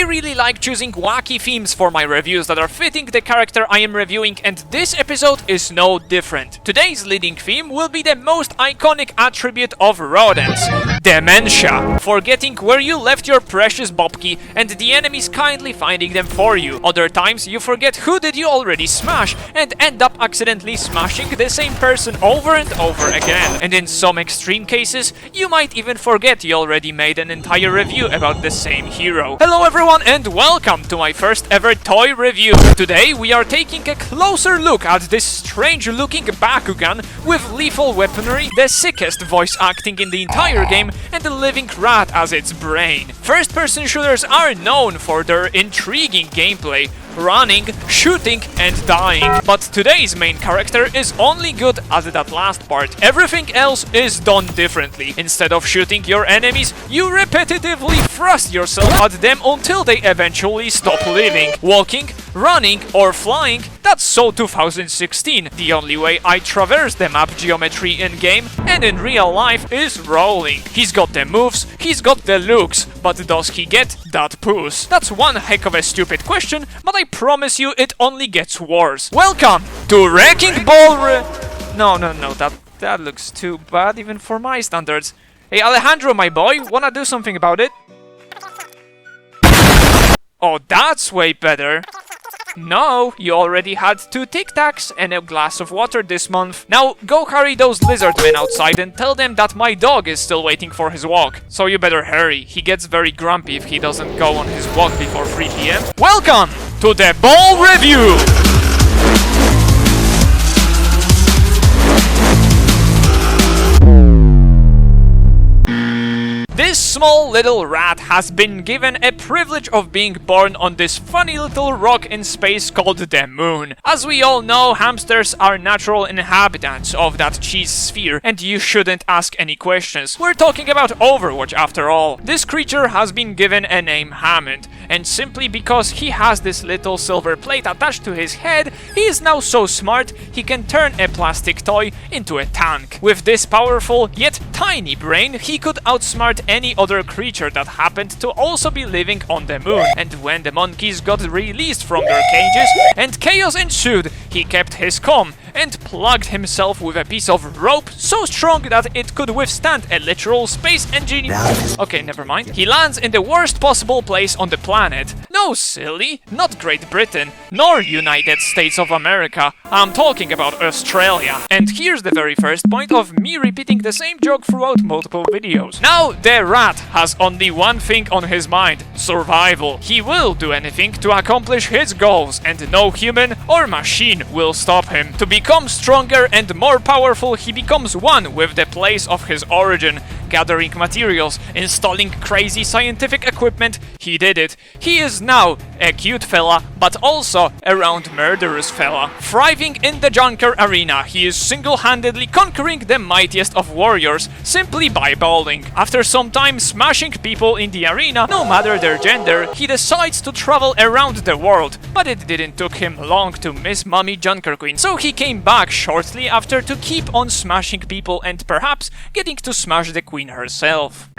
I really like choosing wacky themes for my reviews that are fitting the character I am reviewing, and this episode is no different. Today's leading theme will be the most iconic attribute of rodents: Dementia. Forgetting where you left your precious Bobki and the enemies kindly finding them for you. Other times you forget who did you already smash and end up accidentally smashing the same person over and over again. And in some extreme cases, you might even forget you already made an entire review about the same hero. Hello everyone and welcome to my first ever toy review. Today we are taking a closer look at this strange looking Bakugan with lethal weaponry, the sickest voice acting in the entire game, and a living rat as its brain. First person shooters are known for their intriguing gameplay, running, shooting and dying. But today's main character is only good at that last part. Everything else is done differently. Instead of shooting your enemies, you repetitively thrust yourself at them until they eventually stop living. Walking, running or flying, that's so 2016. The only way I traverse the map geometry in game and in real life is rolling. He's got the moves, he's got the looks, but does he get that puss? That's one heck of a stupid question, but I promise you it only gets worse. Welcome to Wrecking Ball No, that looks too bad even for my standards. Hey Alejandro, my boy, wanna do something about it? Oh, that's way better. No, you already had 2 Tic Tacs and a glass of water this month. Now go carry those lizard men outside and tell them that my dog is still waiting for his walk. So you better hurry, he gets very grumpy if he doesn't go on his walk before 3 PM. Welcome to the Ball Review! This small little rat has been given a privilege of being born on this funny little rock in space called the moon. As we all know, hamsters are natural inhabitants of that cheese sphere, and you shouldn't ask any questions. We're talking about Overwatch after all. This creature has been given a name Hammond, and simply because he has this little silver plate attached to his head, he is now so smart he can turn a plastic toy into a tank. With this powerful yet tiny brain, he could outsmart any other creature that happened to also be living on the moon. And when the monkeys got released from their cages and chaos ensued, he kept his calm and plugged himself with a piece of rope so strong that it could withstand a literal space engine. Okay, never mind. He lands in the worst possible place on the planet. No, silly, not Great Britain, nor United States of America. I'm talking about Australia. And here's the very first point of me repeating the same joke throughout multiple videos. Now, the rat has only one thing on his mind: survival. He will do anything to accomplish his goals, and no human or machine will stop him. To become stronger and more powerful, he becomes one with the place of his origin. Gathering materials, installing crazy scientific equipment, he did it. He is now a cute fella, but also a round murderous fella. Thriving in the junker arena, he is single-handedly conquering the mightiest of warriors simply by bowling. After some time smashing people in the arena, no matter their gender, he decides to travel around the world. But it didn't took him long to miss Mommy Junker Queen, so he came back shortly after to keep on smashing people and perhaps getting to smash the queen herself.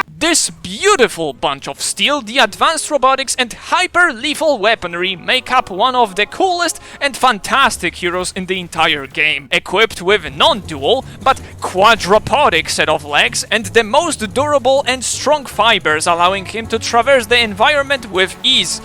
This beautiful bunch of steel, the advanced robotics and hyper-lethal weaponry make up one of the coolest and fantastic heroes in the entire game. Equipped with non-dual but quadrupodic set of legs and the most durable and strong fibers, allowing him to traverse the environment with ease,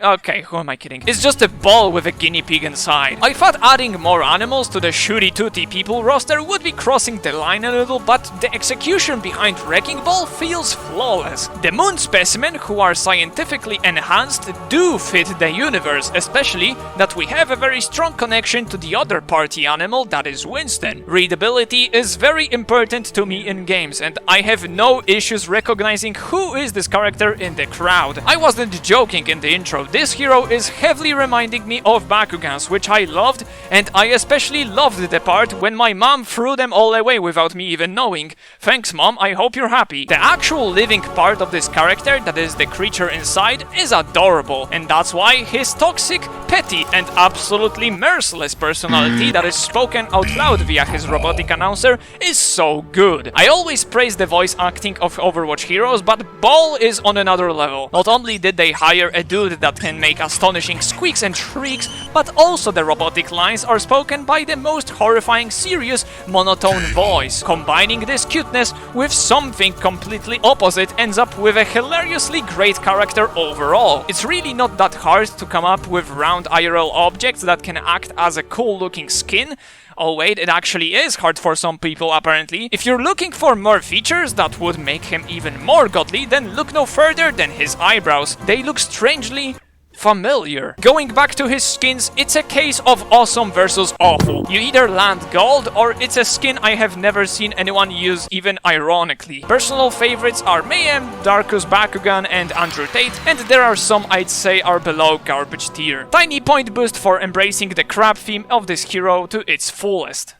okay, who am I kidding? It's just a ball with a guinea pig inside. I thought adding more animals to the Shooty Tooty people roster would be crossing the line a little, but the execution behind Wrecking Ball feels flawless. The moon specimen, who are scientifically enhanced, do fit the universe, especially that we have a very strong connection to the other party animal, that is Winston. Readability is very important to me in games, and I have no issues recognizing who is this character in the crowd. I wasn't joking in the intro, this hero is heavily reminding me of Bakugans, which I loved, and I especially loved the part when my mom threw them all away without me even knowing. Thanks mom, I hope you're happy. The actual living part of this character, that is the creature inside, is adorable, and that's why his toxic, petty, and absolutely merciless personality that is spoken out loud via his robotic announcer is so good. I always praise the voice acting of Overwatch heroes, but Ball is on another level. Not only did they hire a dude that can make astonishing squeaks and shrieks, but also the robotic lines are spoken by the most horrifying, serious, monotone voice. Combining this cuteness with something completely opposite ends up with a hilariously great character overall. It's really not that hard to come up with round IRL objects that can act as a cool looking skin. Oh wait, it actually is hard for some people apparently. If you're looking for more features that would make him even more godly, then look no further than his eyebrows. They look strangely familiar. Going back to his skins, it's a case of awesome versus awful. You either land gold, or it's a skin I have never seen anyone use even ironically. Personal favorites are Mayhem, Darkus Bakugan, and Andrew Tate, and there are some I'd say are below garbage tier. Tiny point boost for embracing the crab theme of this hero to its fullest.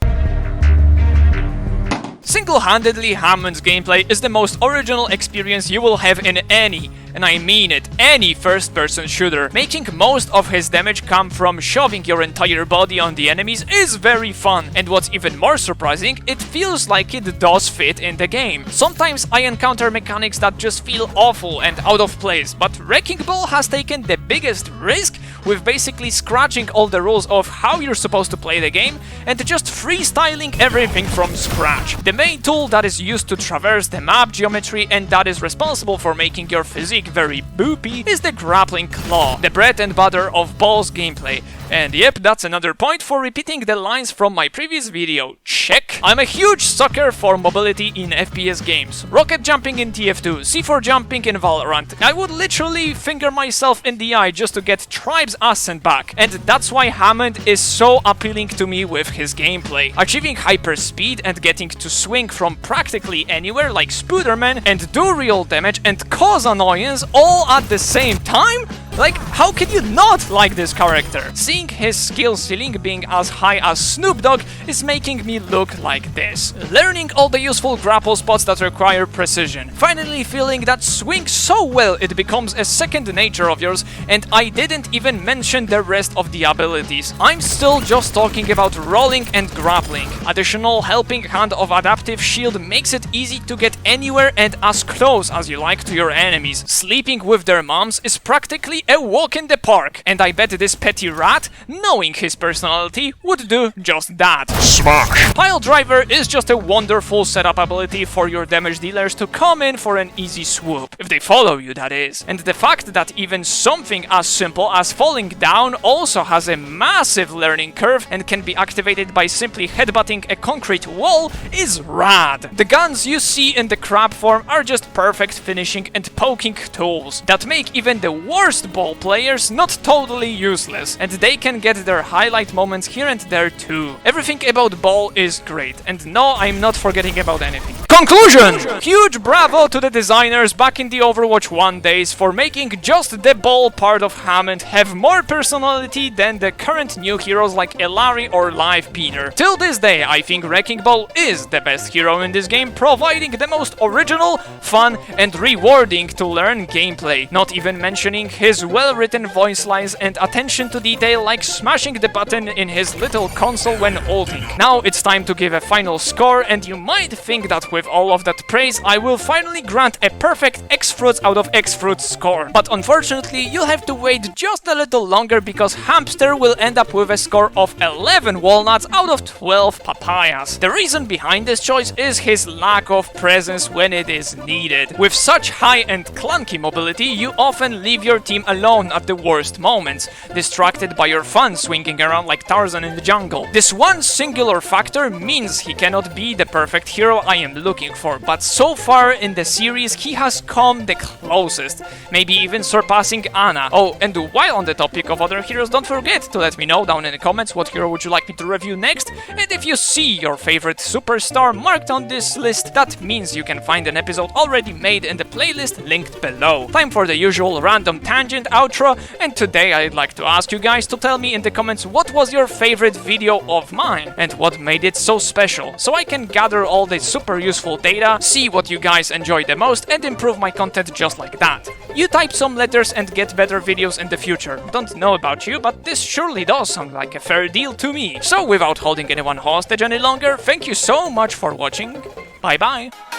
Single-handedly, Hammond's gameplay is the most original experience you will have in any, and I mean it, any first-person shooter. Making most of his damage come from shoving your entire body on the enemies is very fun, and what's even more surprising, it feels like it does fit in the game. Sometimes I encounter mechanics that just feel awful and out of place, but Wrecking Ball has taken the biggest risk with basically scratching all the rules of how you're supposed to play the game and just freestyling everything from scratch. The main tool that is used to traverse the map geometry and that is responsible for making your physique very boopy is the grappling claw, the bread and butter of Ball's gameplay. And yep, that's another point for repeating the lines from my previous video. Check! I'm a huge sucker for mobility in FPS games. Rocket jumping in TF2, C4 jumping in Valorant. I would literally finger myself in the eye just to get Tribe's ass sent back. And that's why Hammond is so appealing to me with his gameplay. Achieving hyper speed and getting to swing from practically anywhere like Spooderman and do real damage and cause annoyance all at the same time? Like, how can you not like this character? Seeing his skill ceiling being as high as Snoop Dogg is making me look like this. Learning all the useful grapple spots that require precision. Finally feeling that swing so well it becomes a second nature of yours, and I didn't even mention the rest of the abilities. I'm still just talking about rolling and grappling. Additional helping hand of adaptive shield makes it easy to get anywhere and as close as you like to your enemies. Sleeping with their moms is practically a walk in the park, and I bet this petty rat, knowing his personality, would do just that. Smash! Pile Driver is just a wonderful setup ability for your damage dealers to come in for an easy swoop, if they follow you, that is. And the fact that even something as simple as falling down also has a massive learning curve and can be activated by simply headbutting a concrete wall is rad. The guns you see in the crab form are just perfect finishing and poking tools that make even the worst Ball players not totally useless, and they can get their highlight moments here and there too. Everything about Ball is great, and no, I'm not forgetting about anything. Conclusion! Huge bravo to the designers back in the Overwatch 1 days for making just the Ball part of Hammond have more personality than the current new heroes like Elari or Live Peter. Till this day, I think Wrecking Ball is the best hero in this game, providing the most original, fun, and rewarding to learn gameplay. Not even mentioning his well-written voice lines and attention to detail like smashing the button in his little console when ulting. Now it's time to give a final score, and you might think that with all of that praise I will finally grant a perfect X-Fruits out of X-Fruits score. But unfortunately you'll have to wait just a little longer because Hamster will end up with a score of 11 walnuts out of 12 papayas. The reason behind this choice is his lack of presence when it is needed. With such high and clunky mobility, you often leave your team alone at the worst moments, distracted by your fun swinging around like Tarzan in the jungle. This one singular factor means he cannot be the perfect hero I am looking for, but so far in the series he has come the closest, maybe even surpassing Ana. Oh, and while on the topic of other heroes, don't forget to let me know down in the comments what hero would you like me to review next, and if you see your favorite superstar marked on this list, that means you can find an episode already made in the playlist linked below. Time for the usual random tangent and outro, and today I'd like to ask you guys to tell me in the comments what was your favorite video of mine and what made it so special, so I can gather all this super useful data, see what you guys enjoy the most and improve my content just like that. You type some letters and get better videos in the future. Don't know about you, but this surely does sound like a fair deal to me. So without holding anyone hostage any longer, thank you so much for watching. Bye bye.